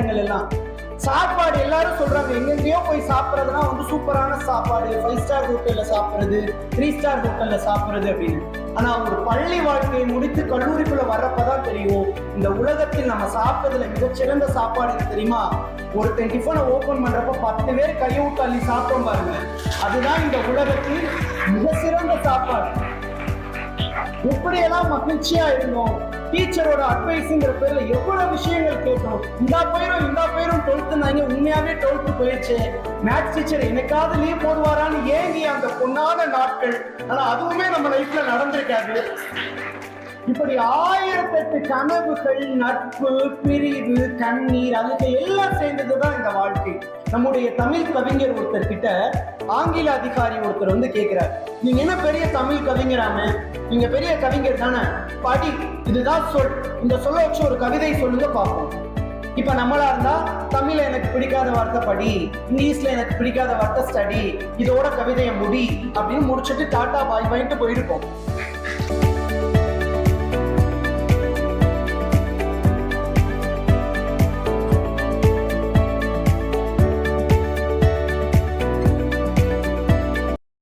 இடங்கள் எல்லாம். சாப்பாடு எல்லாரும் சொல்றாங்க எங்கெங்கயோ போய் சாப்பிட்றதுனா சூப்பரான சாப்பாடு, 5 ஸ்டார் ஹோட்டல்ல சாப்பிடுறது, 3 ஸ்டார் ஹோட்டல்ல சாப்பிடுறது அப்படின்னு. ஆனா ஒரு பள்ளி வாழ்க்கையை முடித்து கல்லூரிக்குள்ள வர்றப்பதான் தெரியும் இந்த உலகத்தில் நம்ம சாப்பிட்டதுல மிகச்சிறந்த சாப்பாடு தெரியுமா? ஒருத்தன் டிஃபனை ஓபன் பண்றப்ப 10 பேர் கையை விட்டு அள்ளி சாப்பிட்டோம் பாருங்க, அதுதான் இந்த உலகத்தில் மிக சிறந்த சாப்பாடு. எப்படியெல்லாம் மகிழ்ச்சியா இருந்தோம். டீச்சரோட அட்வைஸ்ங்கிற பேர்ல எவ்வளவு விஷயங்கள் கேட்டோம். இந்த பேரும் 12th உண்மையாவே 12th போயிடுச்சு. மேத்ஸ் டீச்சர் என்னைக்காவது லீவ் போடுவாரான்னு ஏங்கி அந்த பொன்னான நாட்கள். ஆனா அதுவுமே நம்ம லைஃப்ல நடந்திருக்காது. இப்படி 1008 கனவுகள், நட்பு, பிரிவு, கண்ணீர், அழுகை எல்லாம் சேர்ந்ததுதான் இந்த வாழ்க்கை. நம்முடைய தமிழ் கவிஞர் ஒருத்தர் கிட்ட ஆங்கில அதிகாரி ஒருத்தர் கேட்கிறார், நீங்க என்ன பெரிய தமிழ் கவிஞராம, நீங்க பெரிய கவிஞர் தானே, படி, இதுதான் சொல், இந்த சொல்ல வச்சு ஒரு கவிதை சொல்லுங்க பார்ப்போம். இப்ப நம்மளா இருந்தா தமிழ்ல எனக்கு பிடிக்காத வார்த்தை படி, இங்கிலீஷ்ல எனக்கு பிடிக்காத வார்த்தை ஸ்டடி, இதோட கவிதையை முடி அப்படின்னு முடிச்சுட்டு டாட்டா பாய் பாயிட்டு போயிருப்போம்.